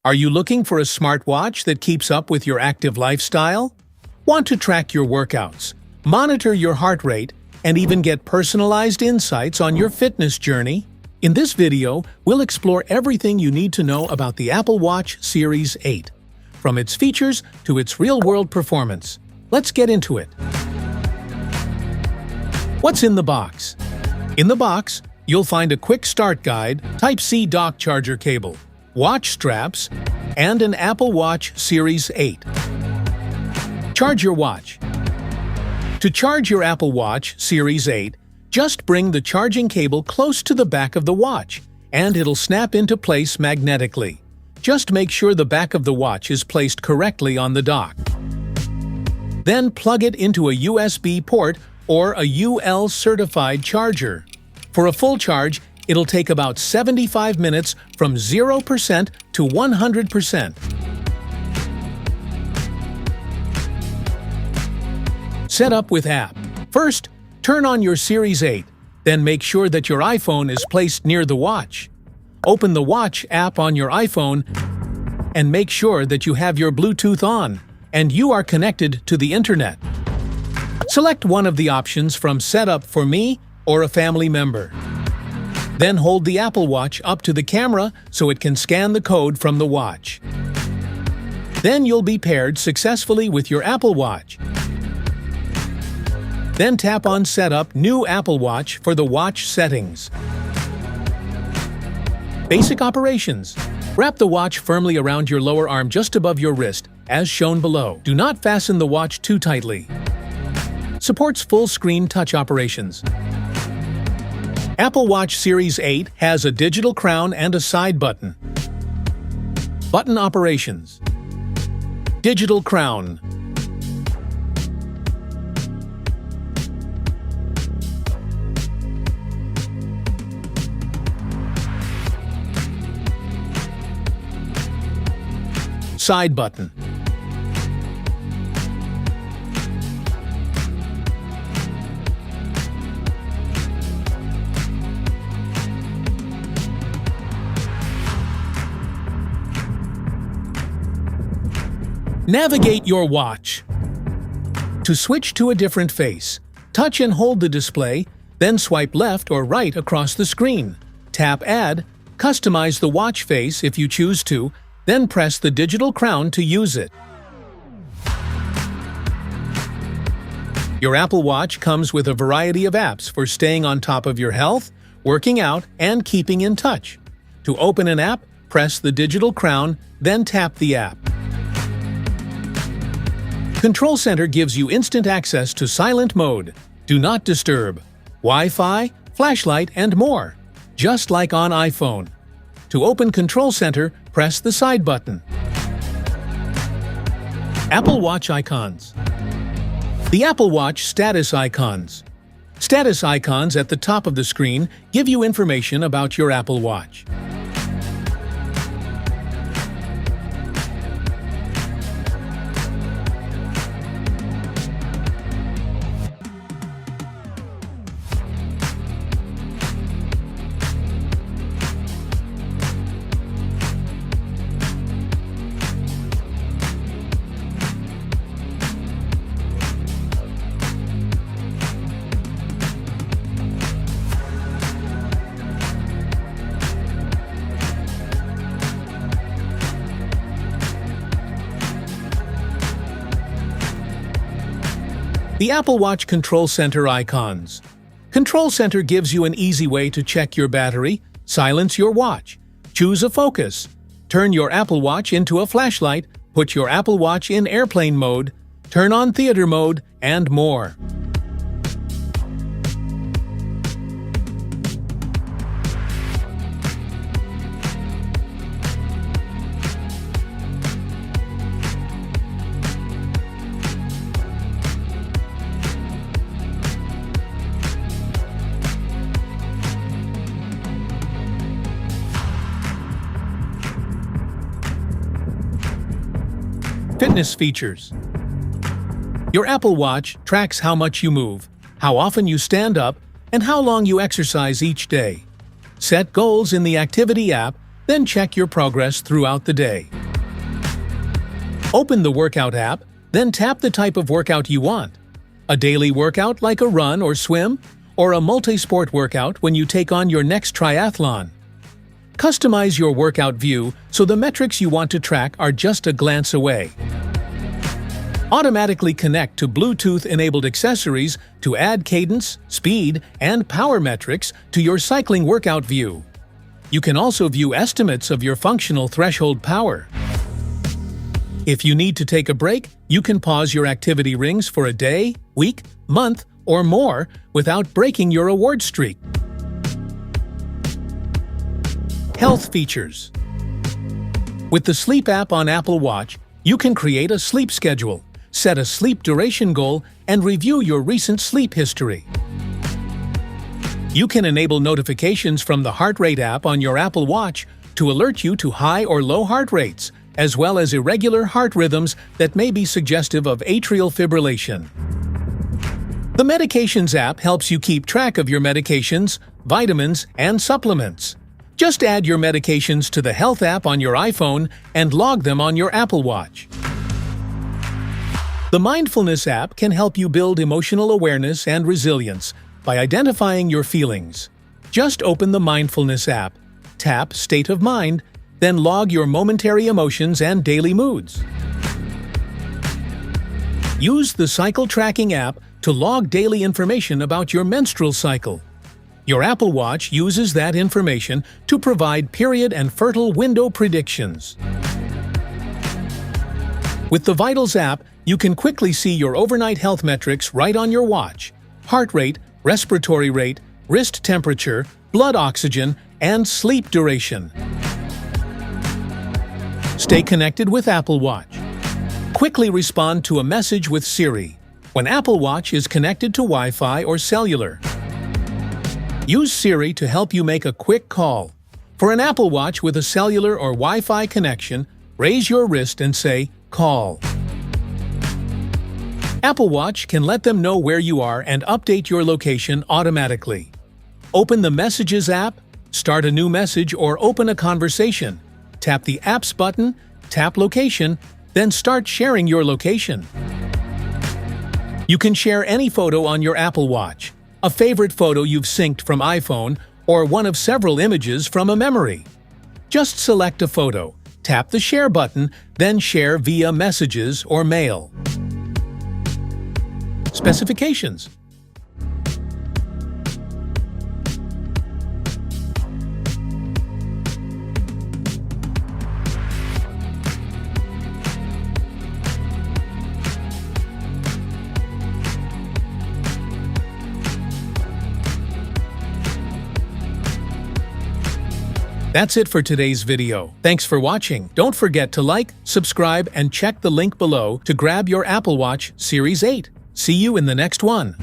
Are you looking for a smartwatch that keeps up with your active lifestyle? Want to track your workouts, monitor your heart rate, and even get personalized insights on your fitness journey? In this video, we'll explore everything you need to know about the Apple Watch Series 8, from its features to its real-world performance. Let's get into it. What's in the box? In the box, you'll find a quick start guide, Type-C dock charger cable, watch straps, and an Apple Watch Series 8. Charge your watch. To charge your Apple Watch Series 8, just bring the charging cable close to the back of the watch, and it'll snap into place magnetically. Just make sure the back of the watch is placed correctly on the dock. Then plug it into a USB port or a UL-certified charger. For a full charge, it'll take about 75 minutes from 0% to 100%. Set up with app. First, turn on your Series 8, then make sure that your iPhone is placed near the watch. Open the Watch app on your iPhone and make sure that you have your Bluetooth on and you are connected to the internet. Select one of the options from Setup for Me or a family member. Then hold the Apple Watch up to the camera so it can scan the code from the watch. Then you'll be paired successfully with your Apple Watch. Then tap on Setup New Apple Watch for the watch settings. Basic operations. Wrap the watch firmly around your lower arm just above your wrist, as shown below. Do not fasten the watch too tightly. Supports full-screen touch operations. Apple Watch Series 8 has a digital crown and a side button. Button operations. Digital crown. Side button. Navigate your watch. To switch to a different face, touch and hold the display, then swipe left or right across the screen. Tap Add, customize the watch face if you choose to, then press the digital crown to use it. Your Apple Watch comes with a variety of apps for staying on top of your health, working out, and keeping in touch. To open an app, press the digital crown, then tap the app. Control Center gives you instant access to silent mode, do not disturb, Wi-Fi, flashlight, and more, just like on iPhone. To open Control Center, press the side button. Apple Watch icons. The Apple Watch status icons. Status icons at the top of the screen give you information about your Apple Watch. The Apple Watch Control Center icons. Control Center gives you an easy way to check your battery, silence your watch, choose a focus, turn your Apple Watch into a flashlight, put your Apple Watch in airplane mode, turn on theater mode, and more. Fitness features. Your Apple Watch tracks how much you move, how often you stand up, and how long you exercise each day. Set goals in the Activity app, then check your progress throughout the day. Open the Workout app, then tap the type of workout you want. A daily workout like a run or swim, or a multi-sport workout when you take on your next triathlon. Customize your workout view so the metrics you want to track are just a glance away. Automatically connect to Bluetooth-enabled accessories to add cadence, speed, and power metrics to your cycling workout view. You can also view estimates of your functional threshold power. If you need to take a break, you can pause your activity rings for a day, week, month, or more without breaking your award streak. Health features. With the Sleep app on Apple Watch, you can create a sleep schedule, set a sleep duration goal, and review your recent sleep history. You can enable notifications from the Heart Rate app on your Apple Watch to alert you to high or low heart rates, as well as irregular heart rhythms that may be suggestive of atrial fibrillation. The Medications app helps you keep track of your medications, vitamins, and supplements. Just add your medications to the Health app on your iPhone and log them on your Apple Watch. The Mindfulness app can help you build emotional awareness and resilience by identifying your feelings. Just open the Mindfulness app, tap State of Mind, then log your momentary emotions and daily moods. Use the Cycle Tracking app to log daily information about your menstrual cycle. Your Apple Watch uses that information to provide period and fertile window predictions. With the Vitals app, you can quickly see your overnight health metrics right on your watch: heart rate, respiratory rate, wrist temperature, blood oxygen, and sleep duration. Stay connected with Apple Watch. Quickly respond to a message with Siri when Apple Watch is connected to Wi-Fi or cellular. Use Siri to help you make a quick call. For an Apple Watch with a cellular or Wi-Fi connection, raise your wrist and say, "Call." Apple Watch can let them know where you are and update your location automatically. Open the Messages app, start a new message, or open a conversation. Tap the Apps button, tap Location, then start sharing your location. You can share any photo on your Apple Watch, a favorite photo you've synced from iPhone, or one of several images from a memory. Just select a photo, tap the Share button, then share via Messages or Mail. Specifications. That's it for today's video. Thanks for watching. Don't forget to like, subscribe, and check the link below to grab your Apple Watch Series 8. See you in the next one.